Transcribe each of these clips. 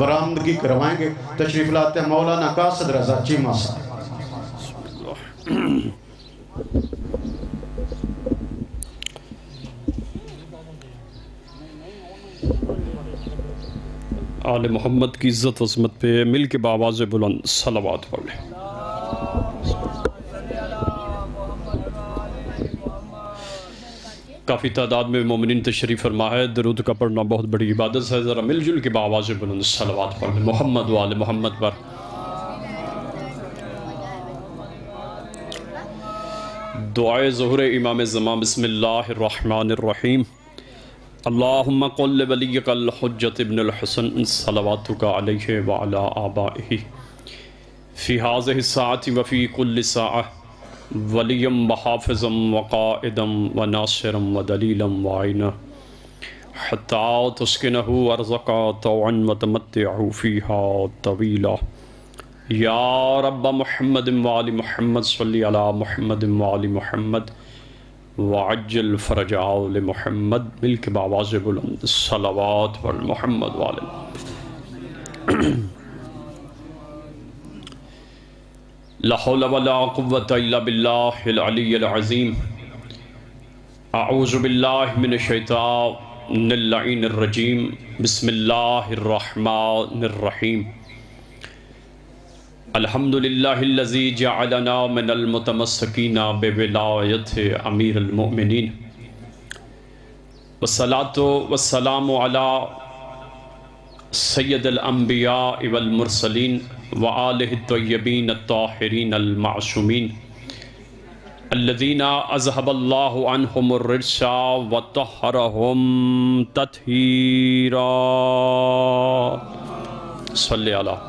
برآمدگی کروائیں گے۔ تشریف لاتے ہیں مولانا قاصد رضا چیمہ صاحب۔ آل محمد کی عزت و عظمت پہ مل کے بآواز بلند صلوات پڑھ لیں۔ کافی تعداد میں مومنین تشریف فرما ہے، درود کا پڑھنا بہت بڑی عبادت ہے، ذرا مل جل کے بآواز بلند صلوات پڑھ لیں محمد و آل محمد پر۔ دعائے ظہر امام زمان۔ بسم اللہ الرحمن الرحیم۔ اللہم قل ولیک الحجت ابن الحسن صلواتک علیہ وعلا آبائہ فی ہذہ الساعۃ وفی کل ساعہ ولیم وحافظا وقائدا وناصرا ودلیلا وعینا حتی تسکنہ ارزقا طوعا وتمتعہ فیہا طویلا یا رب محمد وآل محمد صلی علی محمد وآل محمد وعجل فرج آل محمد مل کے بآواز بلند صلوات پر محمد وآل لا حول ولا قوة الا باللہ العلی العظیم۔ اعوذ باللہ من الشیطان اللعین الرجیم۔ بسم اللہ الرحمن الرحیم۔ الحمدللہ الذی جعلنا من المتمسکین بولایت امیر المؤمنین والصلاة والسلام علی سید الانبیاء والمرسلین وآلہ الطیبین الطاہرین المعصومین الذین اذہب اللہ عنہم الرجس وطہرہم تطہیرا۔ صلی اللہ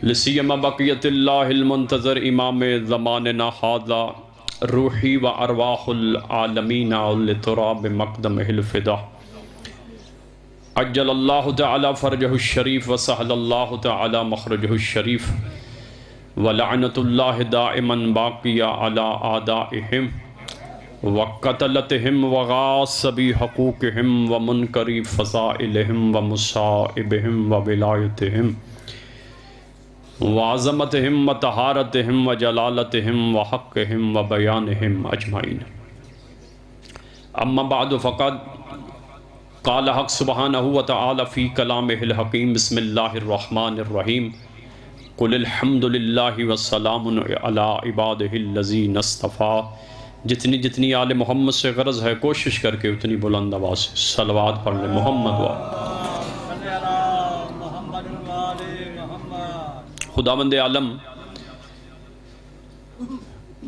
لسیما بقیت اللہ المنتظر امام زماننا ھذا روحی و ارواح العالمین لتراب مقدمہ الفدا عجل اللہ تعالی فرجہ الشریف وسہل اللہ تعالی مخرجہ الشریف ولعنت اللہ دائما باقیہ علی آدائہم وقتلتہم وغاصبی حقوقہم ومنکری فضائلہم ومصائبہم وولایتہم وعظمتہم وطہارتہم وجلالتہم وحقہم وبیانہم اجمعین۔ اما بعد فقد قال حق سبحانہ وتعالی فی کلامہ الحکیم۔ بسم اللہ الرحمن الرحیم۔ قل الحمدللہ والسلام علی عبادہ الذین اصطفیٰ۔ جتنی جتنی آل محمد سے غرض ہے کوشش کر کے اتنی بلند آواز سے صلوات پڑھ لیں محمد و خداوند عالم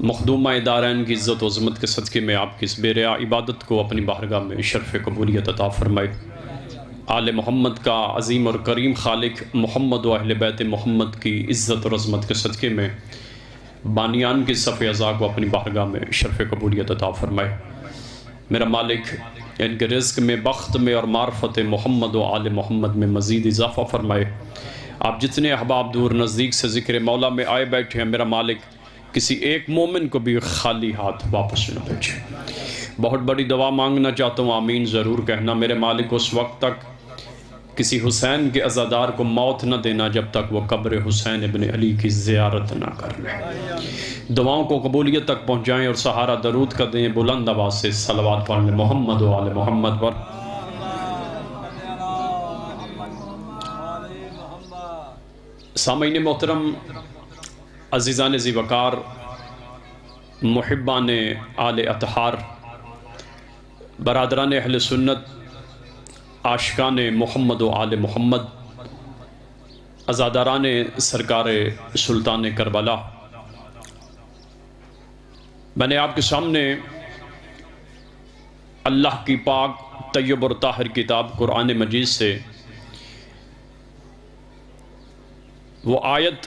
مخدومہ دارین کی عزت و عظمت کے صدقے میں آپ کی اس بے ریا عبادت کو اپنی بارگاہ میں شرف قبولیت عطا فرمائے۔ آل محمد کا عظیم اور کریم خالق محمد و اہل بیت محمد کی عزت اور عظمت کے صدقے میں بانیان کی صف اعضاء کو اپنی بارگاہ میں شرف قبولیت عطا فرمائے۔ میرا مالک ان کے رزق میں، بخت میں اور معرفت محمد و آل محمد میں مزید اضافہ فرمائے۔ آپ جتنے احباب دور نزدیک سے ذکر مولا میں آئے بیٹھے ہیں، میرا مالک کسی ایک مومن کو بھی خالی ہاتھ واپس نہ بھیجے۔ بہت بڑی دعا مانگنا چاہتا ہوں، آمین ضرور کہنا۔ میرے مالک اس وقت تک کسی حسین کے عزادار کو موت نہ دینا جب تک وہ قبر حسین ابن علی کی زیارت نہ کر لے۔ دعاؤں کو قبولیت تک پہنچائیں اور سہارا درود کا دیں بلند آواز سے صلوات پڑھ لیں محمد و آل محمد پر۔ سامعین محترم، عزیزان ذی وقار، محبان آل اطہار، برادران اہل سنت، عاشقان محمد و آل محمد، عزاداران سرکار سلطان کربلا، میں نے آپ کے سامنے اللہ کی پاک طیب اور طاہر کتاب قرآن مجید سے وہ آیت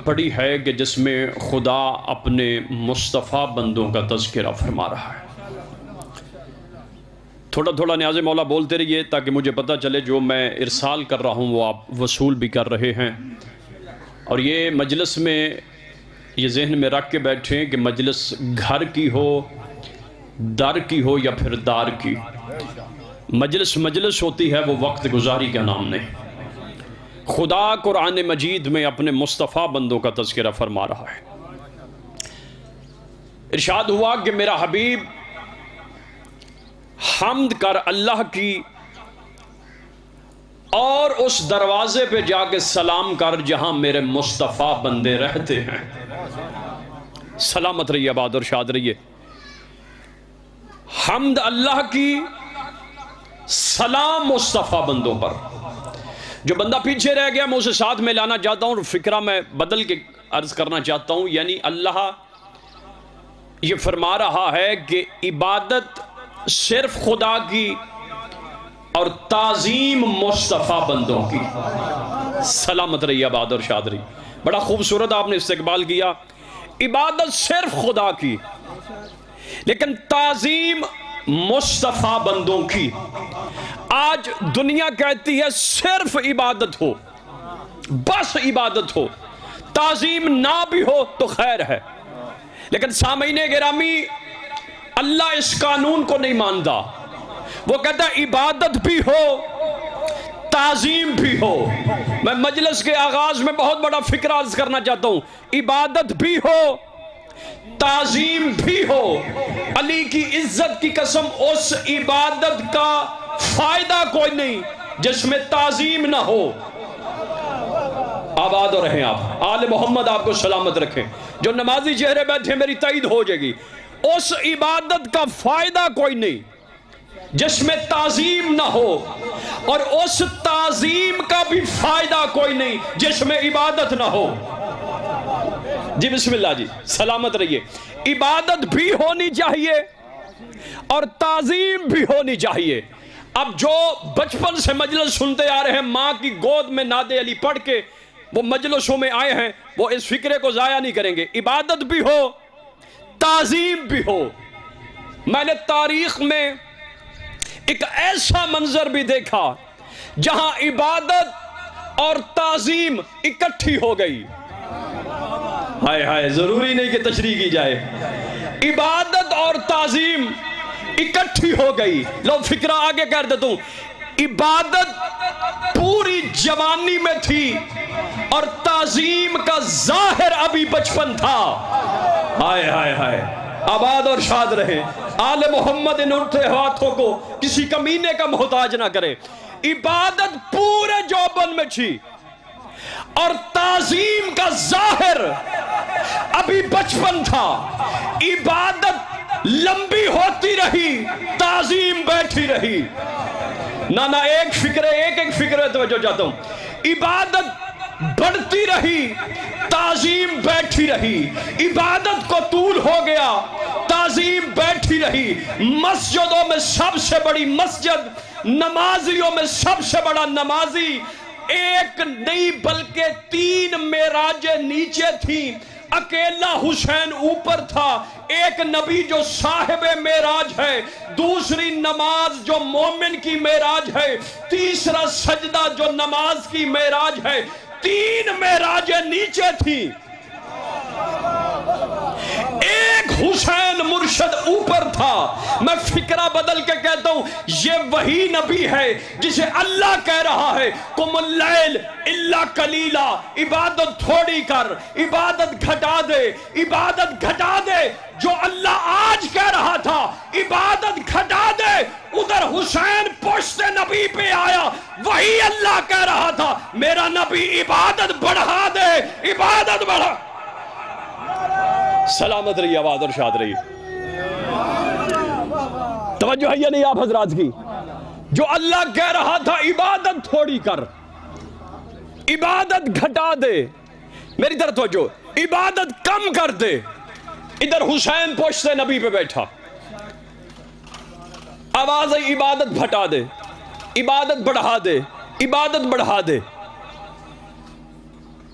پڑھی ہے کہ جس میں خدا اپنے مصطفیٰ بندوں کا تذکرہ فرما رہا ہے۔ تھوڑا تھوڑا نیاز مولا بولتے رہیے تاکہ مجھے پتہ چلے جو میں ارسال کر رہا ہوں وہ آپ وصول بھی کر رہے ہیں، اور یہ مجلس میں یہ ذہن میں رکھ کے بیٹھیں کہ مجلس گھر کی ہو، در کی ہو یا پھر دار کی، مجلس ہوتی ہے وہ وقت گزاری کا نام نہیں. خدا قرآن مجید میں اپنے مصطفیٰ بندوں کا تذکرہ فرما رہا ہے. ارشاد ہوا کہ میرا حبیب حمد کر اللہ کی اور اس دروازے پہ جا کے سلام کر جہاں میرے مصطفیٰ بندے رہتے ہیں. سلامت رہیے، آباد اور شاد رہیے. حمد اللہ کی، سلام مصطفیٰ بندوں پر. جو بندہ پیچھے رہ گیا میں اسے ساتھ میں لانا چاہتا ہوں، فکرہ میں بدل کے عرض کرنا چاہتا ہوں. یعنی اللہ یہ فرما رہا ہے کہ عبادت صرف خدا کی اور تعظیم مصطفیٰ بندوں کی. سلامت رہی، آباد اور شاد رہی. بڑا خوبصورت آپ نے استقبال کیا. عبادت صرف خدا کی لیکن تعظیم مصطفیٰ بندوں کی. آج دنیا کہتی ہے صرف عبادت ہو، بس عبادت ہو، تعظیم نہ بھی ہو تو خیر ہے. لیکن سامعین گرامی، اللہ اس قانون کو نہیں مانتا. وہ کہتا ہے عبادت بھی ہو، تعظیم بھی ہو. میں مجلس کے آغاز میں بہت بڑا فکر عرض کرنا چاہتا ہوں. عبادت بھی ہو، تعظیم بھی ہو. علی کی عزت کی قسم، اس عبادت کا فائدہ کوئی نہیں جس میں تعظیم نہ ہو. آباد رہیں آپ. آل محمد آپ کو سلامت رکھیں. جو نمازی چہرے بیٹھے میری تائید ہو جائے گی. اس عبادت کا فائدہ کوئی نہیں جس میں تعظیم نہ ہو، اور اس تعظیم کا بھی فائدہ کوئی نہیں جس میں عبادت نہ ہو. جی بسم اللہ جی، سلامت رہیے. عبادت بھی ہونی چاہیے اور تعظیم بھی ہونی چاہیے. اب جو بچپن سے مجلس سنتے آ رہے ہیں، ماں کی گود میں ناد علی پڑھ کے وہ مجلسوں میں آئے ہیں، وہ اس فکرے کو ضائع نہیں کریں گے. عبادت بھی ہو، تعظیم بھی ہو. میں نے تاریخ میں ایک ایسا منظر بھی دیکھا جہاں عبادت اور تعظیم اکٹھی ہو گئی. ہائے ہائے، ضروری نہیں کہ تشریح کی جائے. عبادت اور تعظیم اکٹھی ہو گئی. لو فکرہ آگے کر دیتا ہوں. عبادت پوری جوانی میں تھی اور تعظیم کا ظاہر ابھی بچپن تھا. ہائے ہائے ہائے، آباد اور شاد رہے. آل محمد ان اٹھتے ہاتھوں کو کسی کمینے کا محتاج نہ کرے. عبادت پورے جوبن میں تھی اور تعظیم کا ظاہر ابھی بچپن تھا. عبادت لمبی ہوتی رہی، تعظیم بیٹھی رہی. نہ ایک فکرے توجہ چاہتا ہوں. عبادت بڑھتی رہی، تعظیم بیٹھی رہی. عبادت کو طول ہو گیا، تعظیم بیٹھی رہی. مسجدوں میں سب سے بڑی مسجد، نمازیوں میں سب سے بڑا نمازی، ایک نہیں بلکہ 3 معراجیں نیچے تھیں. اکیلا حسین اوپر تھا. ایک نبی جو صاحب معراج ہے، دوسری نماز جو مومن کی معراج ہے، تیسرا سجدہ جو نماز کی معراج ہے. 3 معراجیں نیچے تھیں. ایک حسین مرشد اوپر تھا. میں فکرہ بدل کے کہتا ہوں، یہ وہی نبی ہے جسے اللہ کہہ رہا ہے قم اللیل الا قلیلا. عبادت تھوڑی کر، عبادت گھٹا دے، عبادت گھٹا دے. جو اللہ آج کہہ رہا تھا عبادت گھٹا دے، ادھر حسین پشت نبی پہ آیا. وہی اللہ کہہ رہا تھا میرا نبی عبادت بڑھا دے، عبادت بڑھا. سلامت رہی، آباد اور شاد رہی. توجہ ہے یا نہیں آپ حضرات کی؟ جو اللہ کہہ رہا تھا عبادت تھوڑی کر، عبادت گھٹا دے، میری طرف توجہ، عبادت کم کر دے. ادھر حسین پشت نبی پہ بیٹھا، آواز ہے عبادت گھٹا دے، عبادت بڑھا دے، عبادت بڑھا دے.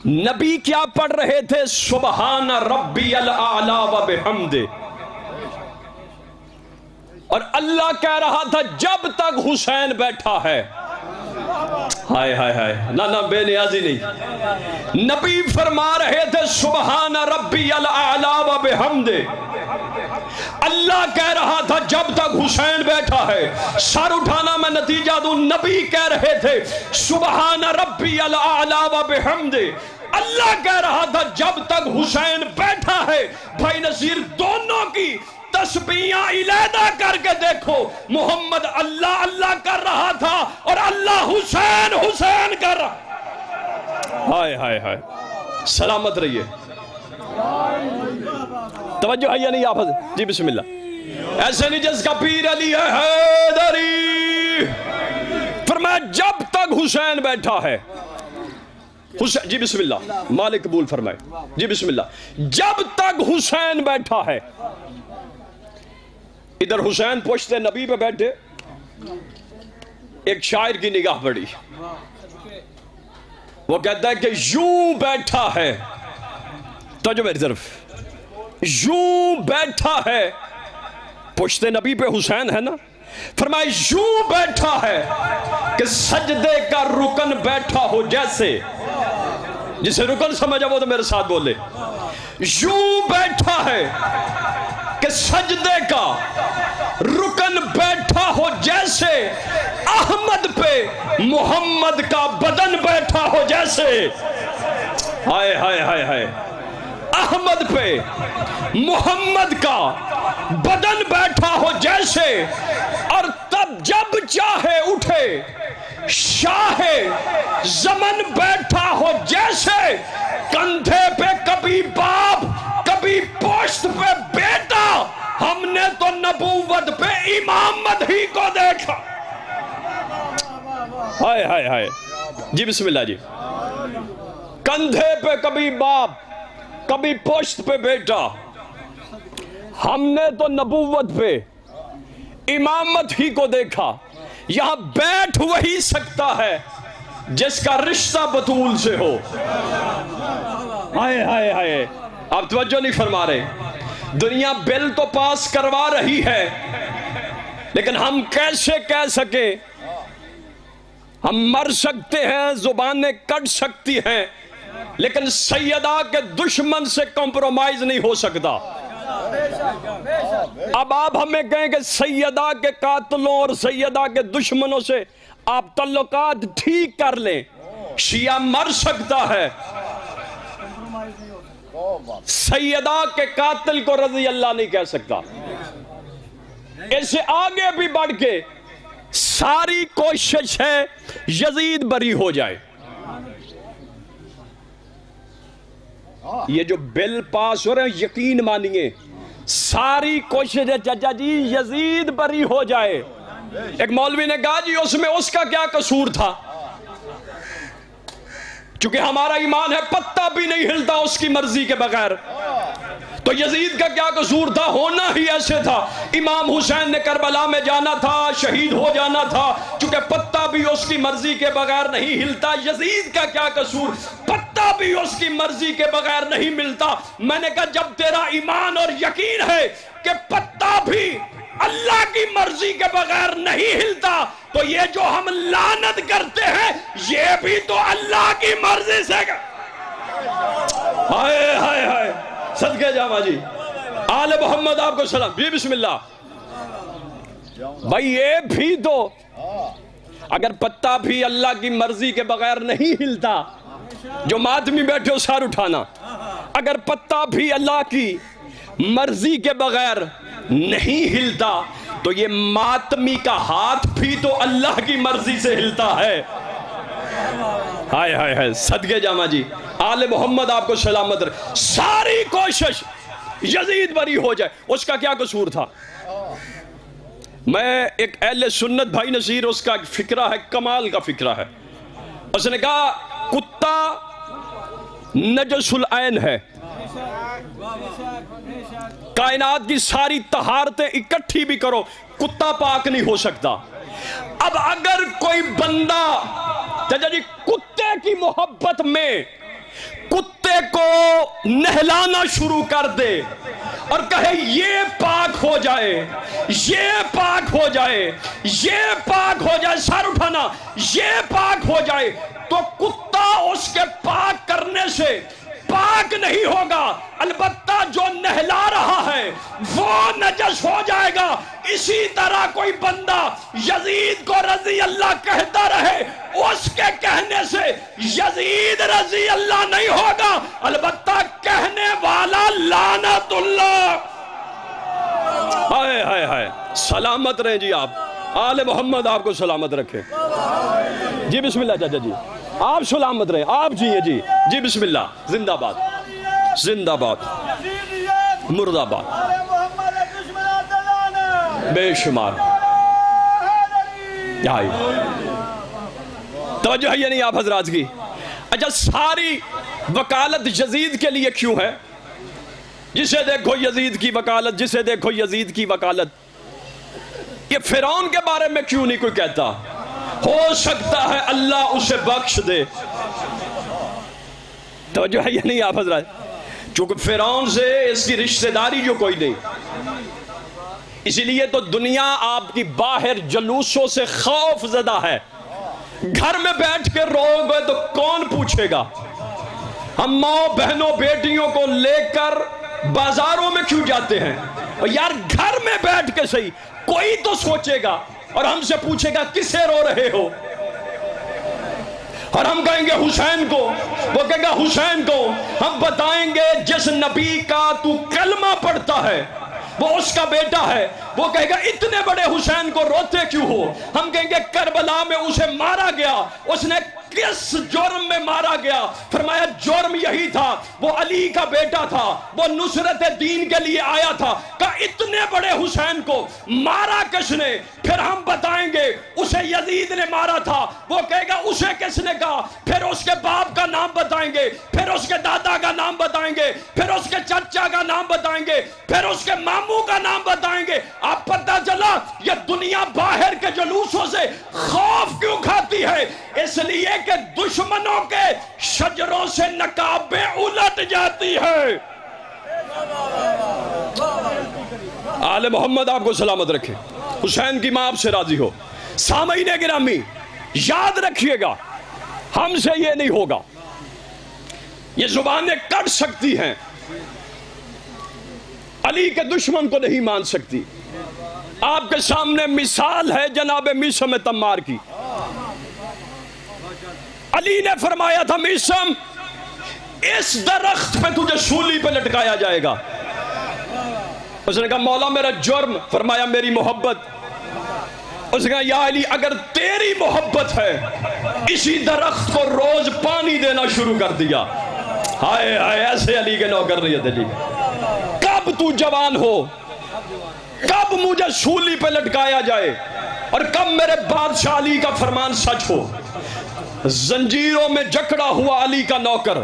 نبی کیا پڑھ رہے تھے؟ سبحان ربی الاعلی و بحمدہ. اور اللہ کہہ رہا تھا جب تک حسین بیٹھا ہے. ہائے ہائے ہائے، نہ بے نیازی نہیں. نبی فرما رہے تھے سبحان ربی الاعلی و بحمدہ. اللہ کہہ رہا تھا جب تک حسین بیٹھا ہے، سر اٹھانا میں نتیجہ دوں، نبی کہہ رہے تھے سبحان ربی الاعلی و بحمدہ، اللہ کہہ رہا تھا جب تک حسین بیٹھا ہے۔ بھائی نصیر دونوں کی تسبیحاں علیحدہ کر کے دیکھو، محمد اللہ اللہ کر رہا تھا اور اللہ حسین حسین کر رہا۔ ہائے ہائے ہائے، سلامت رہیے، توجہ ہے یا نہیں آپ؟ جی بسم اللہ۔ ایسے نہیں جس کا پیر علی ہے حیدری، فرمایا جب تک حسین بیٹھا ہے، جی بسم اللہ، مالک قبول فرمائے، جی بسم اللہ، جب تک حسین بیٹھا ہے۔ ادھر حسین پشت نبی پہ بیٹھے، ایک شاعر کی نگاہ پڑی، وہ کہتا ہے کہ یوں بیٹھا ہے، توجہ میری طرف، یوں بیٹھا ہے، پشت نبی پہ حسین ہے نا، فرمایا یوں بیٹھا ہے کہ سجدے کا رکن بیٹھا ہو جیسے، جسے رکن سمجھا وہ تو میرے ساتھ بولے، یوں بیٹھا ہے کہ سجدے کا رکن بیٹھا ہو جیسے، احمد پہ محمد کا بدن بیٹھا ہو جیسے، ہائے ہائے ہائے ہائے، احمد پہ محمد کا بدن بیٹھا ہو جیسے، اور تب جب چاہے اٹھے شاہ زمن بیٹھا ہو جیسے، کندھے پہ کبھی باپ کبھی پشت پہ بیٹا، ہم نے تو نبوت پہ امامت ہی کو دیکھا۔ ہائے ہائے ہائے، جی بسم اللہ جی، کندھے پہ کبھی باپ کبھی پشت پہ بیٹا، ہم نے تو نبوت پہ امامت ہی کو دیکھا۔ یہاں بیٹھ وہی سکتا ہے جس کا رشتہ بطول سے ہو۔ ہائے ہائے ہائے، آپ توجہ نہیں فرما رہے، دنیا بل تو پاس کروا رہی ہے، لیکن ہم کیسے کہہ سکے، ہم مر سکتے ہیں، زبانیں کٹ سکتی ہیں، لیکن سیدہ کے دشمن سے کمپرومائز نہیں ہو سکتا۔ اب آپ ہمیں کہیں کہ سیدہ کے قاتلوں اور سیدہ کے دشمنوں سے آپ تعلقات ٹھیک کر لیں، شیعہ مر سکتا ہے، سیدہ کے قاتل کو رضی اللہ نہیں کہہ سکتا۔ اس سے آگے بھی بڑھ کے ساری کوشش ہے یزید بری ہو جائے۔ یہ جو بل پاس ہو رہے ہیں یقین مانیے، ساری کوشش ہے چچا جی یزید بری ہو جائے۔ ایک مولوی نے کہا جی اس میں اس کا کیا قصور تھا، چونکہ ہمارا ایمان ہے پتہ بھی نہیں ہلتا اس کی مرضی کے بغیر، تو یزید کا کیا قصور تھا، ہونا ہی ایسے تھا۔ امام حسین نے کربلا میں جانا تھا، شہید ہو جانا تھا، چونکہ پتہ بھی اس کی مرضی کے بغیر نہیں ہلتا۔ یزید کا کیا قصور، پتہ بھی اس کی مرضی کے بغیر نہیں ملتا۔ میں نے کہا جب تیرا ایمان اور یقین ہے کہ پتہ بھی اللہ کی مرضی کے بغیر نہیں ہلتا، تو یہ جو ہم لعنت کرتے ہیں یہ بھی تو اللہ کی مرضی سے۔ ہائے ہائے ہائے، صدقے جامع جی، آل محمد آپ کو سلام، جی بسم اللہ۔ بھائی یہ بھی تو، اگر پتہ بھی اللہ کی مرضی کے بغیر نہیں ہلتا، جو ماتمی بیٹھے ہو سار اٹھانا، اگر پتہ بھی اللہ کی مرضی کے بغیر نہیں ہلتا تو یہ ماتمی کا ہاتھ بھی تو اللہ کی مرضی سے ہلتا ہے۔ ہائے ہائے ہائے، صدقے جامع جی، آل محمد آپ کو سلامت رہے۔ ساری کوشش یزید بری ہو جائے، اس کا کیا قصور تھا؟ میں ایک اہل سنت بھائی نصیر، اس کا فکرہ ہے، کمال کا فکرہ ہے۔ اس نے کہا کتا نجس العین ہے، کائنات کی ساری طہارتیں اکٹھی بھی کرو کتا پاک نہیں ہو سکتا۔ اب اگر کوئی بندہ جی کتے کی محبت میں کتے کو نہلانا شروع کر دے اور کہے یہ پاک ہو جائے، یہ پاک ہو جائے، یہ پاک ہو جائے، سر اٹھانا، یہ پاک ہو جائے، تو کتا اس کے پاک کرنے سے پاک نہیں ہوگا، البتہ جو نہلا رہا ہے وہ نجس ہو جائے گا۔ اسی طرح کوئی بندہ یزید کو رضی اللہ کہتا رہے، اس کے کہنے سے یزید رضی اللہ نہیں ہوگا، البتہ کہنے والا لعنت اللہ۔ ہائے ہائے ہائے، سلامت رہیں جی آپ، آل محمد آپ کو سلامت رکھے جی۔ بسم اللہ چاچا جی، آپ سلامت رہیں، آپ جیئے جی جی۔ بسم اللہ، زندہ باد زندہ باد مرد آباد، بے شمار۔ توجہ ہے یا نہیں آپ حضرات کی؟ اچھا، ساری وکالت یزید کے لیے کیوں ہے؟ جسے دیکھو یزید کی وکالت، جسے دیکھو یزید کی وکالت۔ یہ فرعون کے بارے میں کیوں نہیں کوئی کہتا؟ ہو سکتا ہے اللہ اسے بخش دے۔ توجہ ہے یا نہیں آپ حضرات؟ چونکہ فرعون سے اس کی رشتہ داری جو کوئی نہیں، اسی لیے تو دنیا آپ کی باہر جلوسوں سے خوف زدہ ہے۔ گھر میں بیٹھ کے رو گے تو کون پوچھے گا؟ ہم ماں بہنوں بیٹیوں کو لے کر بازاروں میں کیوں جاتے ہیں؟ اور یار گھر میں بیٹھ کے صحیح کوئی تو سوچے گا اور ہم سے پوچھے گا کسے رو رہے ہو؟ اور ہم کہیں گے حسین کو، وہ کہے گا حسین کو۔ ہم بتائیں گے جس نبی کا تو کلمہ پڑھتا ہے وہ اس کا بیٹا ہے، وہ کہے گا اتنے بڑے حسین کو روتے کیوں ہو؟ ہم کہیں گے کربلا میں اسے مارا گیا، اس نے کس جرم میں مارا گیا؟ فرمایا جرم یہی تھا، وہ علی کا بیٹا تھا، وہ نصرت دین کے لیے آیا تھا۔ کہا اتنے بڑے حسین کو مارا کس نے؟ پھر ہم بتائیں گے اسے یزید نے مارا تھا، وہ کہے گا اسے کس نے کہا؟ پھر اس کے باپ کا نام بتائیں گے، پھر اس کے دادا کا نام بتائیں گے، پھر اس کے چچا کا نام بتائیں گے، پھر اس کے ماموں کا نام بتائیں گے۔ آپ پتہ چلا یہ دنیا باہر کے جلوسوں سے خوف کیوں کھاتی ہے؟ اس لیے کہ دشمنوں کے شجروں سے نقابیں الٹ جاتی ہے۔ آل محمد آپ کو سلامت رکھے، حسین کی ماں آپ سے راضی ہو۔ سامعین گرامی یاد رکھیے گا، ہم سے یہ نہیں ہوگا۔ یہ زبانیں کٹ سکتی ہیں، علی کے دشمن کو نہیں مان سکتی۔ آپ کے سامنے مثال ہے جناب میثم تمار کی۔ علی نے فرمایا تھا میثم اس درخت پہ تجھے سولی پہ لٹکایا جائے گا۔ اس نے کہا مولا میرا جرم؟ فرمایا میری محبت۔ اس نے کہا یا علی اگر تیری محبت ہے اسی درخت کو روز پانی دینا شروع کر دیا۔ ہائے ہائے، ایسے علی کے نوکر نہیں تھے جی۔ کب تو جوان ہو، کب مجھے سولی پہ لٹکایا جائے، اور کب میرے بادشاہ علی کا فرمان سچ ہو۔ زنجیروں میں جکڑا ہوا علی کا نوکر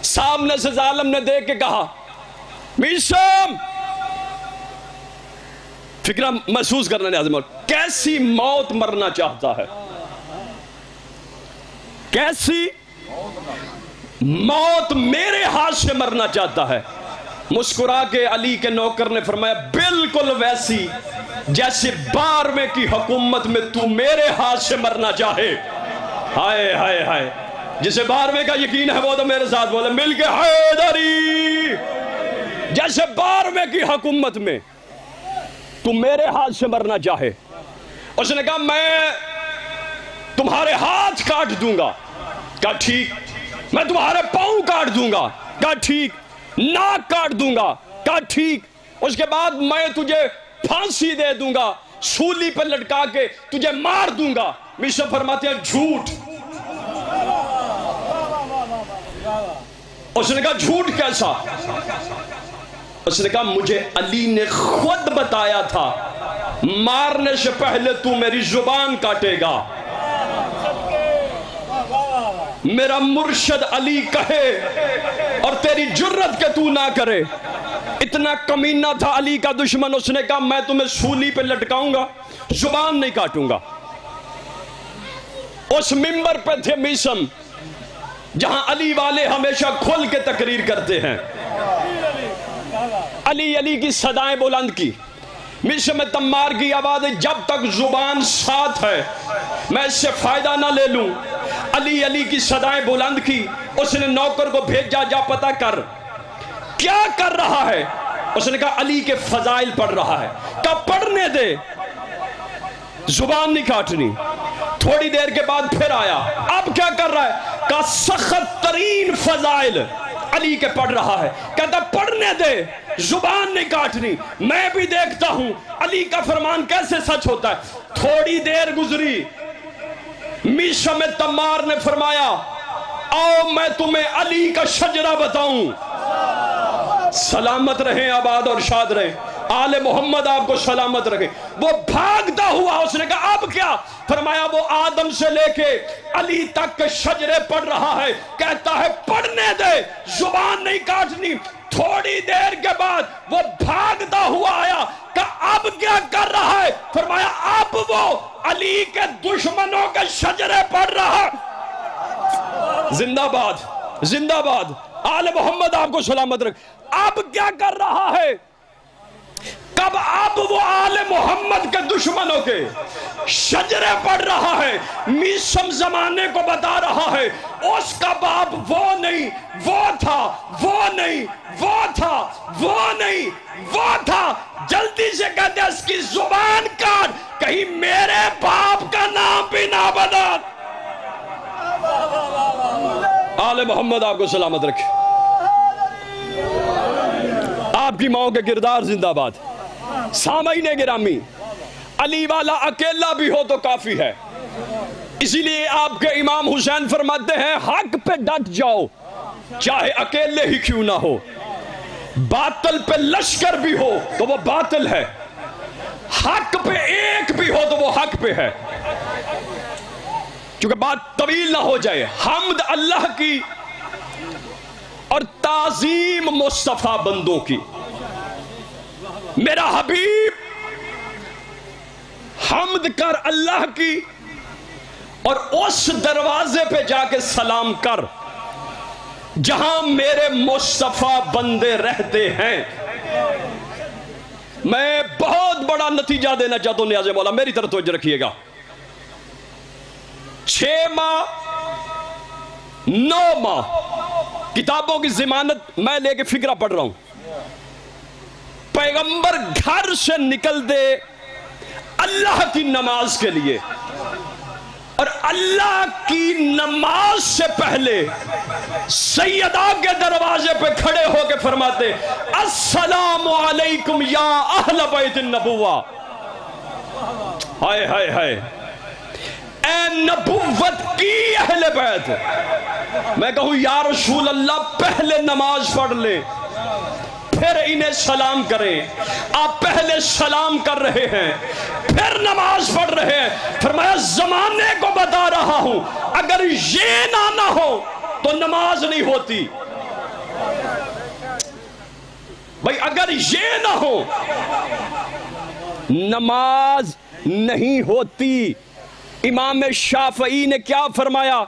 سامنے سے ظالم نے دیکھ کے کہا میثم، فکرہ محسوس کرنا لازم ہے، کیسی موت مرنا چاہتا ہے، کیسی موت میرے ہاتھ سے مرنا چاہتا ہے۔ مسکرا کے علی کے نوکر نے فرمایا بالکل ویسی جیسے 12ویں کی حکومت میں تو میرے ہاتھ سے مرنا چاہے۔ ہائے ہائے ہائے، جسے 12ویں کا یقین ہے وہ تو میرے ساتھ بولے مل کے حیدری۔ جیسے 12ویں کی حکومت میں تو میرے ہاتھ سے مرنا چاہے۔ اس نے کہا میں تمہارے ہاتھ کاٹ دوں گا۔ کہا ٹھیک۔ میں تمہارے پاؤں کاٹ دوں گا۔ کہا ٹھیک۔ ناک کاٹ دوں گا۔ کہا ٹھیک۔ اس کے بعد میں تجھے پھانسی دے دوں گا، سولی پر لٹکا کے تجھے مار دوں گا۔ میثم فرماتے ہیں جھوٹ۔ اس نے کہا جھوٹ کیسا؟ اس نے کہا مجھے علی نے خود بتایا تھا مارنے سے پہلے تو میری زبان کاٹے گا۔ میرا مرشد علی کہے اور تیری جرت کے تو نہ کرے۔ اتنا کمینہ تھا علی کا دشمن۔ اس نے کہا میں تمہیں سولی پہ لٹکاؤں گا، زبان نہیں کاٹوں گا۔ اس منبر پہ تھے میثم جہاں علی والے ہمیشہ کھل کے تقریر کرتے ہیں، علی علی کی صدائیں بلند کی۔ میثم تمار کی آواز جب تک زبان ساتھ ہے میں اس سے فائدہ نہ لے لوں۔ علی علی کی صدائیں بلند کی۔ اس نے نوکر کو بھیجا جا پتہ کر کیا کر رہا ہے. اس نے کہا علی کے فضائل پڑھ رہا ہے. کہا پڑھنے دے, زبان نہیں کاٹنی. تھوڑی دیر کے بعد پھر آیا, اب کیا کر رہا ہے؟ کہا سخت ترین فضائل علی کے پڑھ رہا ہے. کہتا پڑھنے دے, زبان نہیں کاٹنی, میں بھی دیکھتا ہوں علی کا فرمان کیسے سچ ہوتا ہے. تھوڑی دیر گزری, میشم تمار نے فرمایا آؤ میں تمہیں علی کا شجرہ بتاؤں. سلامت رہیں, آباد اور شاد رہیں, آل محمد آپ کو سلامت رکھے. وہ بھاگتا ہوا, اس نے کہا اب کیا؟ فرمایا وہ آدم سے لے کے علی تک کے شجرے پڑھ رہا ہے. کہتا ہے پڑھنے دے, زبان نہیں کاٹنی. تھوڑی دیر کے بعد وہ بھاگتا ہوا آیا, کہا اب کیا کر رہا ہے؟ فرمایا اب وہ علی کے دشمنوں کے شجرے پڑھ رہا. زندہ باد, زندہ باد, آل محمد آپ کو سلامت رکھے. اب کیا کر رہا ہے؟ کب اب وہ آل محمد کے دشمنوں کے شجرے پڑھ رہا ہے. میشم زمانے کو بتا رہا ہے اس کا باپ وہ نہیں وہ تھا, وہ نہیں وہ تھا, وہ نہیں وہ تھا. جلدی سے کہتے ہیں اس کی زبان کاٹ, کہیں میرے باپ کا نام بھی نہ بتا. آل محمد آپ کو سلامت رکھے. آپ کی ماؤں کے کردار زندہ باد. سامعین گرامی, علی والا اکیلا بھی ہو تو کافی ہے. اسی لیے آپ کے امام حسین فرماتے ہیں حق پہ ڈٹ جاؤ چاہے اکیلے ہی کیوں نہ ہو. باطل پہ لشکر بھی ہو تو وہ باطل ہے, حق پہ ایک بھی ہو تو وہ حق پہ ہے. چونکہ بات طویل نہ ہو جائے, حمد اللہ کی اور تعظیم مصطفیٰ بندوں کی. میرا حبیب حمد کر اللہ کی اور اس دروازے پہ جا کے سلام کر جہاں میرے مصطفیٰ بندے رہتے ہیں. میں بہت بڑا نتیجہ دینا چاہتا ہوں نیاز مولا, میری طرف توجہ رکھیے گا. 6 ماہ 9 ماہ کتابوں کی ضمانت میں لے کے فکرہ پڑھ رہا ہوں. پیغمبر گھر سے نکل دے اللہ کی نماز کے لیے, اور اللہ کی نماز سے پہلے سیدہ کے دروازے پہ کھڑے ہو کے فرماتے السلام علیکم یا اہل بیت النبوہ. ہائے ہائے ہائے, اے نبوت کی اہل بیت. میں کہوں یا رسول اللہ پہلے نماز پڑھ لیں پھر انہیں سلام کریں. آپ پہلے سلام کر رہے ہیں پھر نماز پڑھ رہے ہیں. فرمایا زمانے کو بتا رہا ہوں اگر یہ نہ ہو تو نماز نہیں ہوتی. بھائی اگر یہ نہ ہو نماز نہیں ہوتی. امام شافعی نے کیا فرمایا؟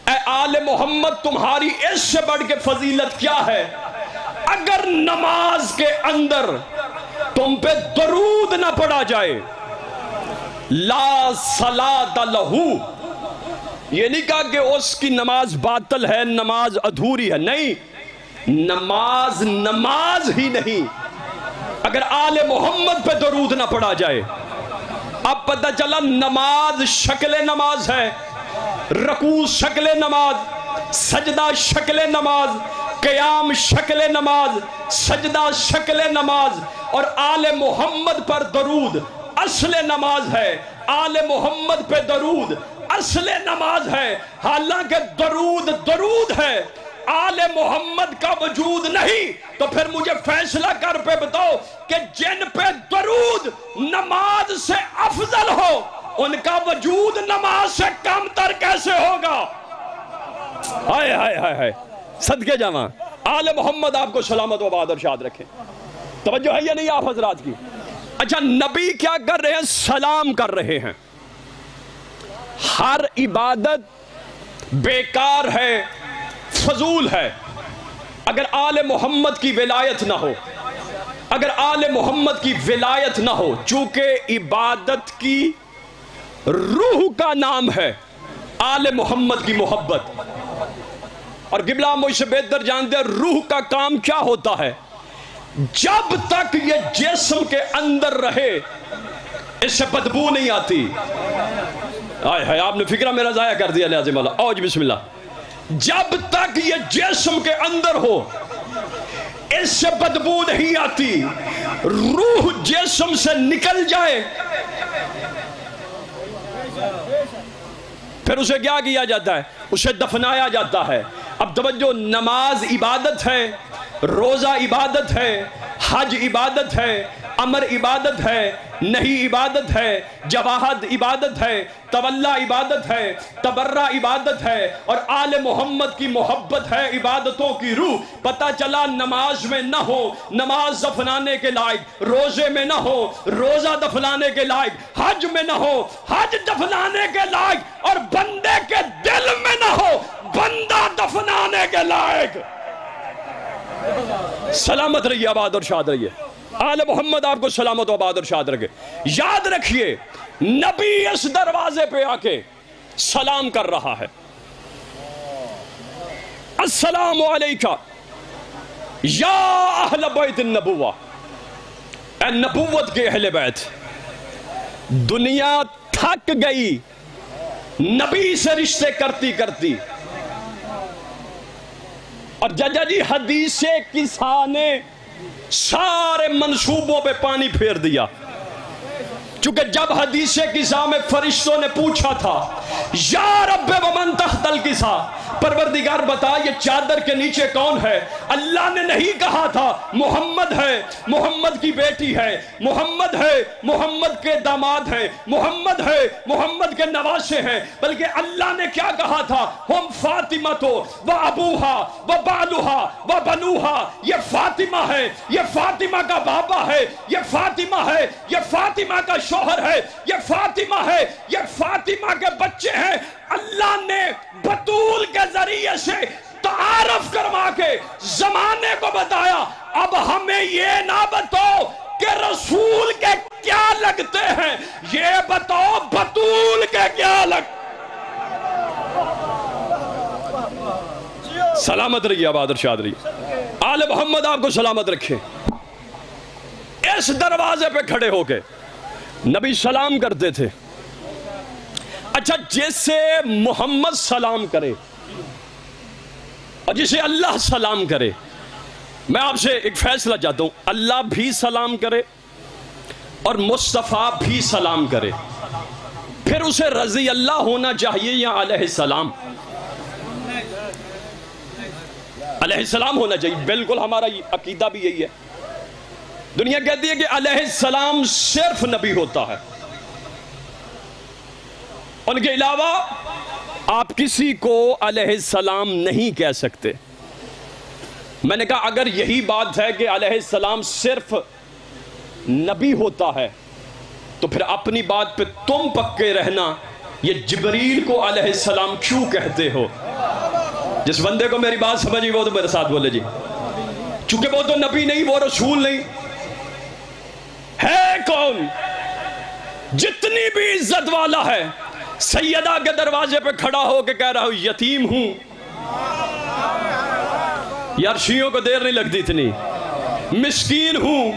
اے آل محمد تمہاری اس سے بڑھ کے فضیلت کیا ہے؟ اگر نماز کے اندر تم پہ درود نہ پڑھا جائے لا صلاۃ لہو. یہ نہیں کہا کہ اس کی نماز باطل ہے, نماز ادھوری ہے. نہیں, نماز ہی نہیں اگر آل محمد پہ درود نہ پڑھا جائے. اب پتہ چلا نماز شکل نماز ہے, رکوع شکل نماز, سجدہ شکل نماز, قیام شکل نماز, سجدہ شکل نماز, اور آل محمد پر درود اصل نماز ہے. آل محمد پہ درود اصل نماز ہے. حالانکہ درود ہے, آل محمد کا وجود نہیں. تو پھر مجھے فیصلہ کر پہ بتاؤ کہ جن پہ درود نماز سے افضل ہو ان کا وجود نماز سے کم تر کیسے ہوگا؟ ہائے ہائے ہائے ہائے, صدقے جاواں. آل محمد آپ کو سلامت و آباد اور شاد رکھیں. توجہ ہے یا نہیں آپ حضرات کی؟ اچھا, نبی کیا کر رہے ہیں؟ سلام کر رہے ہیں. ہر عبادت بیکار ہے, فضول ہے اگر آل محمد کی ولایت نہ ہو. اگر آل محمد کی ولایت نہ ہو, چونکہ عبادت کی روح کا نام ہے آل محمد کی محبت. اور قبلہ مجھ سے بہتر جانتے ہیں روح کا کام کیا ہوتا ہے. جب تک یہ جسم کے اندر رہے اس سے بدبو نہیں آتی. آپ نے فکرہ میرا ضائع کر دیا لازم اللہ. آؤ جی بسم اللہ. جب تک یہ جسم کے اندر ہو اس سے بدبو نہیں آتی. روح جسم سے نکل جائے پھر اسے کیا کیا جاتا ہے؟ اسے دفنایا جاتا ہے. اب توجہ، نماز عبادت ہے، روزہ عبادت ہے، حج عبادت ہے، امر عبادت ہے، نہیں عبادت ہے، جواہد عبادت ہے، تولا عبادت ہے، تبرہ عبادت ہے، اور آل محمد کی محبت ہے عبادتوں کی روح. پتہ چلا نماز میں نہ ہو نماز دفنانے کے لائق، روزے میں نہ ہو روزہ دفنانے کے لائق، حج میں نہ ہو حج دفنانے کے لائق، اور بندے کے دل میں نہ ہو بندہ دفنانے کے لائق. سلامت رہیے، آباد اور شاد رہیے. آل محمد آپ کو سلامت و آباد اور شاد رکھے. یاد رکھیے نبی اس دروازے پہ آ کے سلام کر رہا ہے. السلام علیکہ یا اہل بیت النبوہ، اے نبوت کے اہل بیت. دنیا تھک گئی نبی سے رشتے کرتی کرتی، اور ججا جی حدیث قصہ نے سارے منصوبوں پہ پانی پھیر دیا. چونکہ جب حدیث قصہ میں فرشتوں نے پوچھا تھا یا رب ومن تحت القصہ، پروردگار بتا یہ چادر کے نیچے کون ہے، اللہ نے نہیں کہا تھا محمد ہے، محمد کی بیٹی ہے، محمد ہے، محمد کے داماد ہے، محمد ہے، محمد کے نواسے ہیں، بلکہ اللہ نے کیا کہا تھا؟ ہم فاطمہ تو و ابوہا و بالوہا و بنوہا. یہ فاطمہ ہے، یہ فاطمہ کا بابا ہے، یہ فاطمہ ہے، یہ فاطمہ کا شوہر ہے، یہ فاطمہ ہے، یہ فاطمہ کے بچے ہیں. اللہ نے بطول کے ذریعے سے تعارف کروا کے زمانے کو بتایا. اب ہمیں یہ نہ بتاؤ کہ رسول کے کیا لگتے ہیں، یہ بتاؤ بطول کے کیا سلامت رہیے، آباد اور شاد رہیے. آل محمد آپ کو سلامت رکھے. اس دروازے پہ کھڑے ہو کے نبی سلام کرتے تھے. اچھا، جیسے محمد سلام کرے اور جسے اللہ سلام کرے، میں آپ سے ایک فیصلہ چاہتا ہوں، اللہ بھی سلام کرے اور مصطفیٰ بھی سلام کرے، پھر اسے رضی اللہ ہونا چاہیے یا علیہ السلام؟ علیہ السلام ہونا چاہیے. بالکل ہمارا عقیدہ بھی یہی ہے. دنیا کہتی ہے کہ علیہ السلام صرف نبی ہوتا ہے، ان کے علاوہ آپ کسی کو علیہ السلام نہیں کہہ سکتے. میں نے کہا اگر یہی بات ہے کہ علیہ السلام صرف نبی ہوتا ہے تو پھر اپنی بات پہ تم پکے رہنا. یہ جبریل کو علیہ السلام کیوں کہتے ہو؟ جس بندے کو میری بات سمجھی وہ تو میرے ساتھ بولے جی. چونکہ وہ تو نبی نہیں، وہ رسول نہیں ہے. کون جتنی بھی عزت والا ہے سیدہ کے دروازے پہ کھڑا ہو کے کہہ رہا ہوں یتیم ہوں. یار شیعوں کو دیر نہیں لگتی اتنی. مسکین ہوں،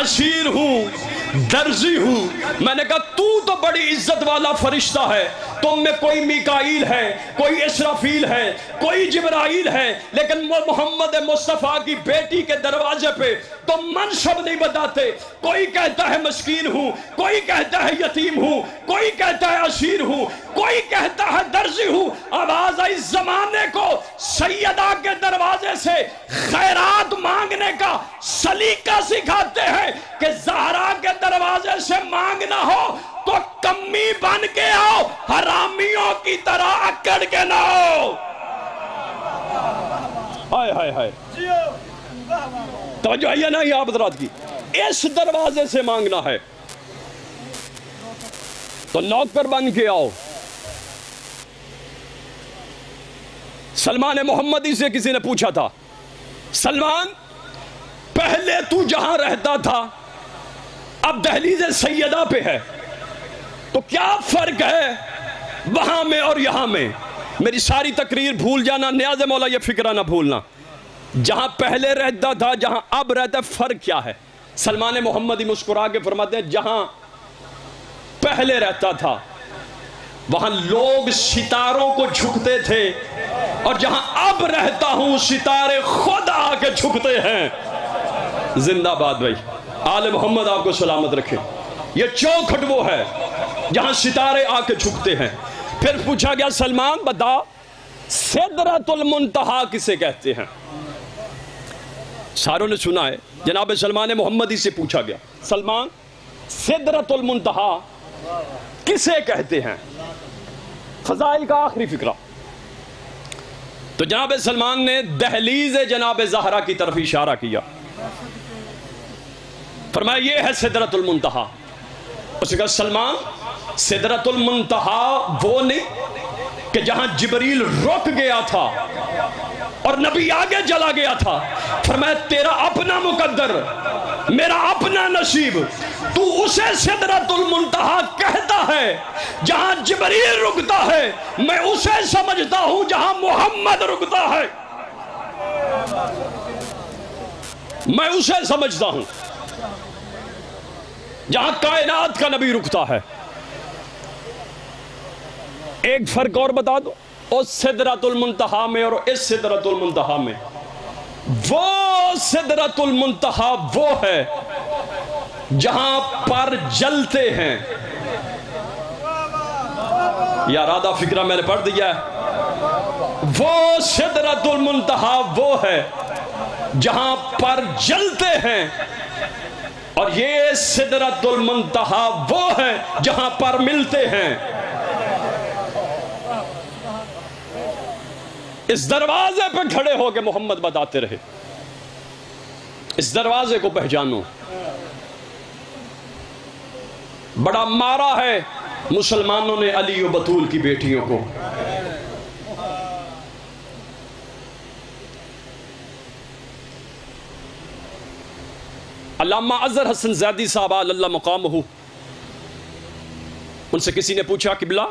اسیر ہوں، درزی ہوں. میں نے کہا تو بڑی عزت والا فرشتہ ہے، تم میں کوئی میکائیل ہے، کوئی اسرافیل ہے، کوئی جبرائیل ہے، لیکن محمد مصطفیٰ کی بیٹی کے دروازے پہ تم منصب نہیں بتاتے. کوئی کہتا ہے مسکین ہوں، کوئی کہتا ہے یتیم ہوں، کوئی کہتا ہے اسیر ہوں، کوئی کہتا ہے درزی ہوں. آواز آئی زمانے کو سیدہ کے دروازے سے خیرات مانگنے کا سلیقہ سکھاتے ہیں کہ زہرا کے دروازے سے مانگنا ہو تو کمی بن کے آؤ، حرامیوں کی طرح اکڑ کے نہ آؤ. ہائے ہائے ہائے، توجہ ہے نا یہ آپ حضرات کی. اس دروازے سے مانگنا ہے تو نوکر بن کے آؤ. سلمان محمدی سے کسی نے پوچھا تھا، سلمان پہلے تو جہاں رہتا تھا اب دہلیز سیدہ پہ ہے، تو کیا فرق ہے وہاں میں اور یہاں میں؟ میری ساری تقریر بھول جانا، نیاز مولا یہ فکرہ نہ بھولنا، جہاں پہلے رہتا تھا جہاں اب رہتا ہے فرق کیا ہے؟ سلمان محمدی مسکرا کے فرماتے ہیں جہاں پہلے رہتا تھا وہاں لوگ ستاروں کو جھکتے تھے، اور جہاں اب رہتا ہوں ستارے خود آ کے جھکتے ہیں۔ زندہ باد بھائی، آل محمد آپ کو سلامت رکھے۔ یہ چوکھٹ وہ ہے جہاں ستارے آ کے جھکتے ہیں۔ پھر پوچھا گیا سلمان بتا سدرۃ المنتہا کسے کہتے ہیں؟ ساروں نے سنا ہے، جناب سلمان محمدی سے پوچھا گیا سلمان سدرۃ المنتہا کسے کہتے ہیں؟ فضائل کا آخری فقرہ۔ تو جناب سلمان نے دہلیز جناب زہرا کی طرف اشارہ کیا، فرمایا یہ ہے سدرۃ المنتہا۔ اس نے کہا سلمان سدرۃ المنتہا وہ نہیں کہ جہاں جبریل رک گیا تھا اور نبی آگے چلا گیا تھا۔ فرمایا تیرا اپنا مقدر، میرا اپنا نصیب، تو اسے سدرۃ المنتہا کہتا ہے جہاں جبریل رکتا ہے، میں اسے سمجھتا ہوں جہاں محمد رکتا ہے، میں اسے سمجھتا ہوں جہاں کائنات کا نبی رکتا ہے۔ ایک فرق اور بتا دو، اس سدرۃ المنتہا میں اور اس سدرۃ المنتہا میں، وہ سدرۃ المنتہا وہ ہے جہاں پر جلتے ہیں، یا رادہ فکرہ میں نے پڑھ دیا ہے، وہ سدرۃ المنتہا وہ ہے جہاں پر جلتے ہیں، اور یہ سدرۃ المنتہا وہ ہے جہاں پر ملتے ہیں۔ اس دروازے پہ کھڑے ہو کے محمد بتاتے رہے، اس دروازے کو پہچانو۔ بڑا مارا ہے مسلمانوں نے علی و بطول کی بیٹیوں کو۔ علامہ اظہر حسن زیدی صاحب اللہ مقامہ، ان سے کسی نے پوچھا قبلہ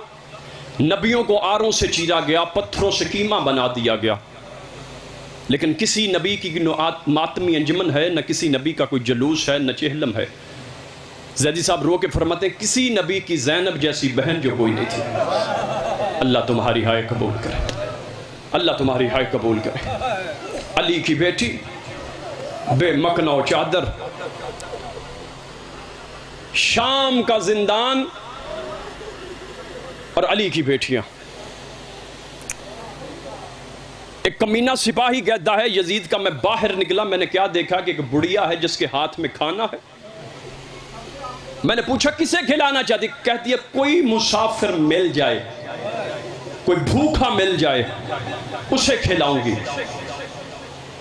نبیوں کو آروں سے چیرا گیا، پتھروں سے کیما بنا دیا گیا، لیکن کسی نبی کی نہ ماتمی انجمن ہے، نہ کسی نبی کا کوئی جلوس ہے، نہ چہلم ہے۔ زیدی صاحب رو کے فرماتے ہیں کسی نبی کی زینب جیسی بہن جو کوئی نہیں تھی۔ اللہ تمہاری ہائے قبول کرے، اللہ تمہاری ہائے قبول کرے۔ علی کی بیٹی بے مکنا و چادر، شام کا زندان اور علی کی بیٹیاں۔ ایک کمینہ سپاہی کہتا ہے یزید کا میں باہر نکلا، میں نے کیا دیکھا کہ ایک بڑھیا ہے جس کے ہاتھ میں کھانا ہے۔ میں نے پوچھا کسے کھلانا چاہتی؟ کہتی ہے کوئی مسافر مل جائے، کوئی بھوکا مل جائے اسے کھلاؤں گی۔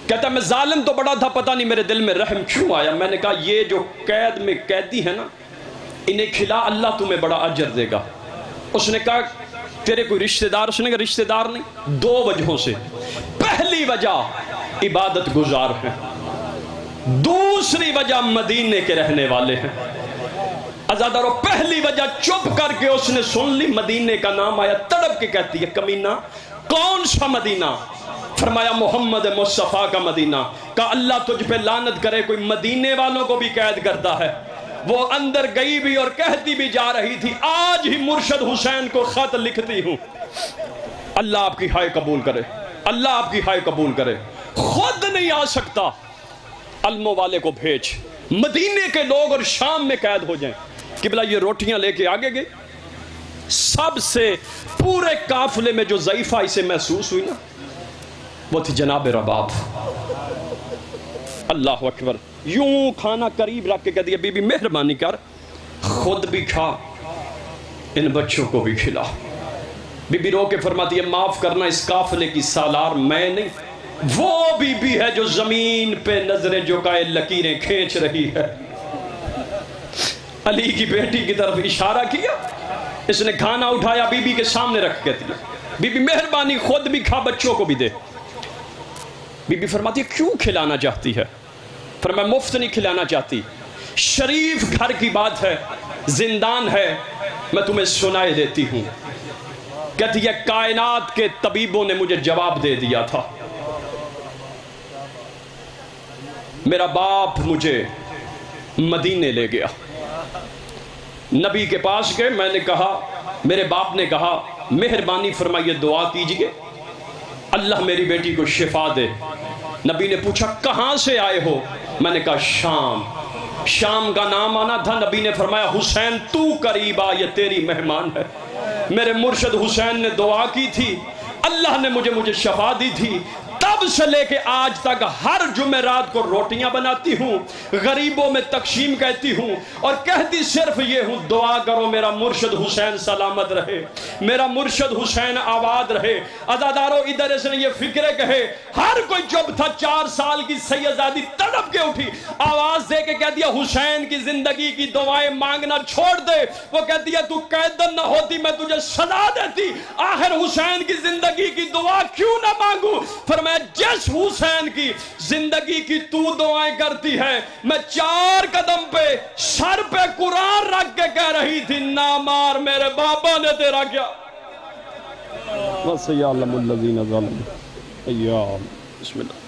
کہتا ہے میں ظالم تو بڑا تھا، پتہ نہیں میرے دل میں رحم کیوں آیا۔ میں نے کہا یہ جو قید میں قیدی ہے نا، انہیں کھلا، اللہ تمہیں بڑا اجر دے گا۔ اس نے کہا تیرے کوئی رشتہ دار؟ اس نے کہا رشتہ دار نہیں، دو وجہوں سے۔ پہلی وجہ عبادت گزار ہیں، دوسری وجہ مدینے کے رہنے والے ہیں۔ عزادارو پہلی وجہ چپ کر کے اس نے سن لی، مدینے کا نام آیا، تڑپ کے کہتی ہے کمینہ کون سا مدینہ؟ فرمایا محمد مصطفیٰ کا مدینہ۔ کہا اللہ تجھ پہ لعنت کرے، کوئی مدینے والوں کو بھی قید کرتا ہے۔ وہ اندر گئی بھی اور کہتی بھی جا رہی تھی آج ہی مرشد حسین کو خط لکھتی ہوں۔ اللہ آپ کی ہائے قبول کرے، اللہ آپ کی ہائے قبول کرے۔ خود نہیں آ سکتا، علموں والے کو بھیج، مدینے کے لوگ اور شام میں قید ہو جائیں۔ قبلہ یہ روٹیاں لے کے آگے گئے، سب سے پورے قافلے میں جو ضعیفہ اسے محسوس ہوئی نا وہ تھی جناب رباب۔ اللہ اکبر، یوں کھانا قریب رکھ کے کہہ دیا بی بی مہربانی کر، خود بھی کھا، ان بچوں کو بھی کھلا۔ بی بی رو کے فرماتی ہے معاف کرنا، اس قافلے کی سالار میں نہیں، وہ بی بی ہے جو زمین پہ نظریں جھکائے لکیریں کھینچ رہی ہے۔ علی کی بیٹی کی طرف اشارہ کیا، اس نے کھانا اٹھایا بی بی کے سامنے رکھ کے دیا۔ بی بی مہربانی خود بھی کھا، بچوں کو بھی دے۔ بی بی فرماتی ہے کیوں کھلانا چاہتی ہے؟ فرمایا مفت نہیں کھلانا چاہتی، شریف گھر کی بات ہے، زندان ہے، میں تمہیں سنائے دیتی ہوں۔ کہتی ہے کائنات کے طبیبوں نے مجھے جواب دے دیا تھا، میرا باپ مجھے مدینے لے گیا، نبی کے پاس گئے، میں نے کہا، میرے باپ نے کہا مہربانی فرمائیے دعا کیجئے اللہ میری بیٹی کو شفا دے۔ نبی نے پوچھا کہاں سے آئے ہو؟ میں نے کہا شام۔ شام کا نام آنا تھا، نبی نے فرمایا حسین تو قریب آ، یہ تیری مہمان ہے۔ میرے مرشد حسین نے دعا کی تھی، اللہ نے مجھے شفا دی تھی، تب سے لے کے آج تک ہر جمعرات کو روٹیاں بناتی ہوں، غریبوں میں تقسیم کہتی ہوں، اور کہتی صرف یہ ہوں دعا کرو میرا مرشد حسین سلامت رہے، میرا مرشد حسین آباد رہے۔ عزادارو ادھر اس نے یہ فکرے کہے، ہر کوئی چپ تھا۔ 4 سال کی سیدزادی تڑپ کے اٹھی، آواز دے کے کہہ دیا حسین کی زندگی کی دعائیں مانگنا چھوڑ دے۔ وہ کہتی ہے تو قیدن نہ ہوتی میں تجھے سزا دیتی، آخر حسین کی زندگی کی دعا کیوں نہ مانگوں؟ فرمایا جس حسین کی زندگی کی تو دعائیں کرتی ہے، میں 4 قدم پہ سر پہ قرآن رکھ کے کہہ رہی تھی نہ مار میرے بابا نے تیرا کیا۔ وَسَيَعْلَمُ الَّذِينَ ظَلَمُوا أَيَّامُ بسم اللہ۔